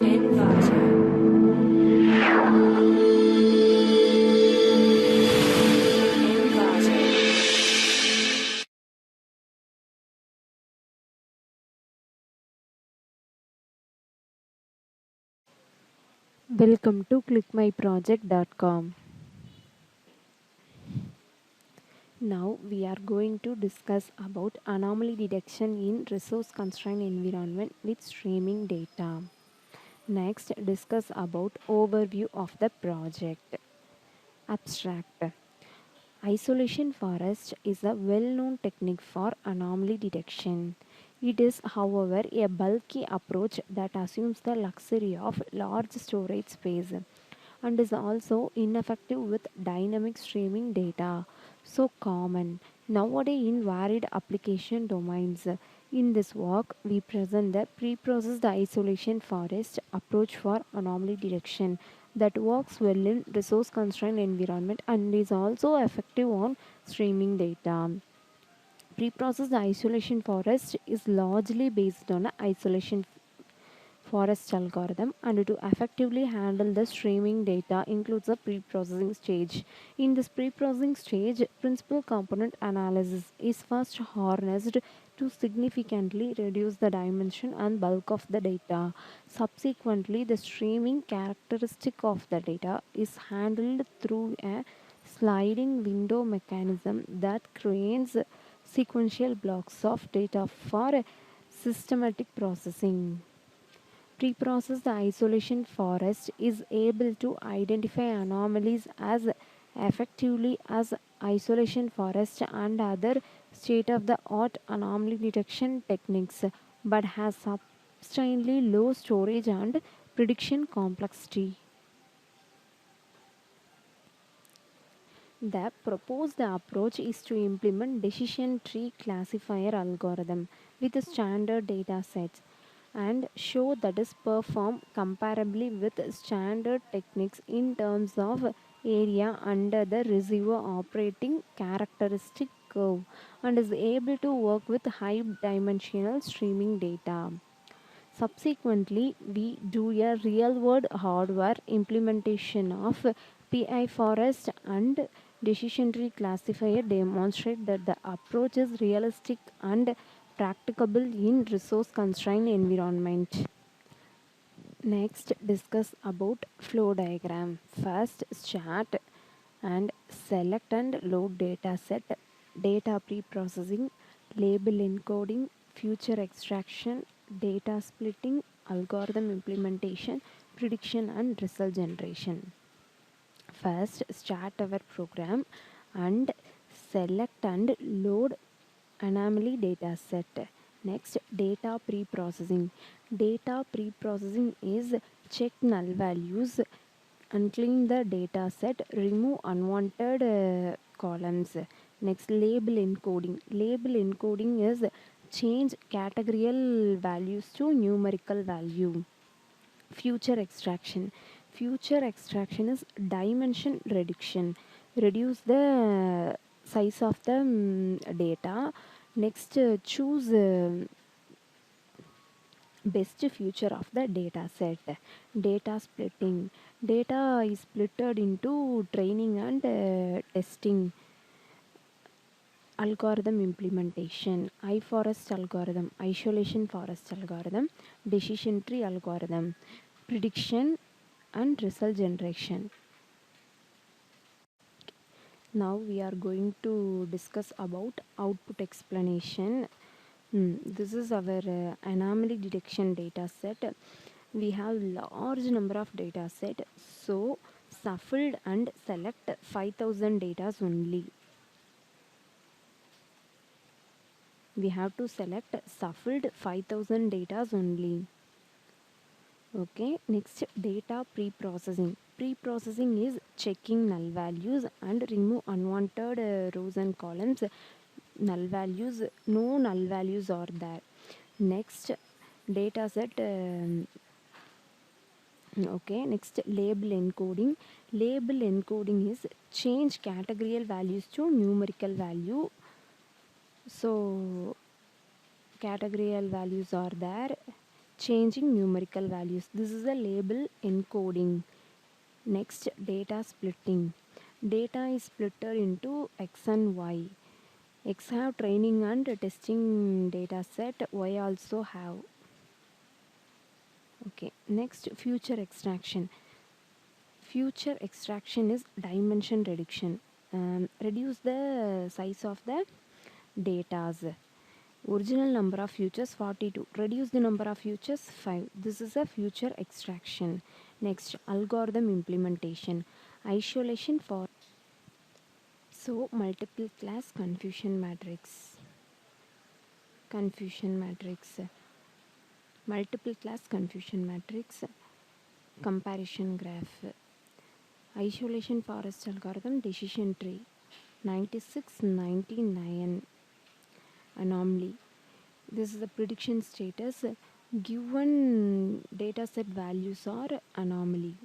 Inverter. Welcome to ClickMyProject.com. Now we are going to discuss about anomaly detection in resource constrained environment with streaming data. Next, discuss about overview of the project. Abstract. Isolation forest is a well-known technique for anomaly detection. It is, however, a bulky approach that assumes the luxury of large storage space and is also ineffective with dynamic streaming data, so common nowadays in varied application domains. In this work, we present the pre-processed isolation forest approach for anomaly detection that works well in resource constrained environment and is also effective on streaming data. Pre-processed isolation forest is largely based on a isolation forest algorithm, and to effectively handle the streaming data includes a pre-processing stage. In this pre-processing stage, principal component analysis is first harnessed to significantly reduce the dimension and bulk of the data. Subsequently, the streaming characteristic of the data is handled through a sliding window mechanism that creates sequential blocks of data for systematic processing. Preprocessed isolation forest is able to identify anomalies as effectively as isolation forest and other state-of-the-art anomaly detection techniques, but has substantially low storage and prediction complexity. The proposed approach is to implement decision tree classifier algorithm with standard data sets and show that is perform comparably with standard techniques in terms of area under the receiver operating characteristic curve and is able to work with high dimensional streaming data. Subsequently, we do a real world hardware implementation of PiForest and decision tree classifier demonstrate that the approach is realistic and practicable in resource constrained environment. Next, discuss about flow diagram. First, chart and select and load data set, data pre-processing, label encoding, future extraction, data splitting, algorithm implementation, prediction and result generation. First, start our program and select and load anomaly data set. Next, data pre-processing. Data pre-processing is check null values, unclean the data set, remove unwanted columns. Next, label encoding. Label encoding is change categorical values to numerical value. Future extraction. Future extraction is dimension reduction. Reduce the size of the data. Next, choose best future of the data set. Data splitting. Data is splitted into training and testing. Algorithm implementation, iForest algorithm, isolation forest algorithm, decision tree algorithm, prediction and result generation. Now we are going to discuss about output explanation. This is our anomaly detection data set. We have large number of data set, so shuffled and select 5000 data only. We have to select shuffled 5000 data only. Okay, next, data pre-processing. Pre-processing is checking null values and remove unwanted rows and columns. Null values, no null values are there. Next, data set. Okay, next, label encoding. Label encoding is change categorical values to numerical value. So categorical values are there. changing numerical values. This is a label encoding. Next, data splitting. Data is split into X and Y. X have training and testing data set, Y also have. Okay, next, future extraction. Future extraction is dimension reduction. Reduce the size of the datas. Original number of futures 42. Reduce the number of futures 5. This is a future extraction. Next, algorithm implementation. Isolation for multiple class confusion matrix. Confusion matrix. Multiple class confusion matrix. Comparison graph. Isolation forest algorithm decision tree. 96, 99. Anomaly. This is the prediction status. Given dataset values are anomaly.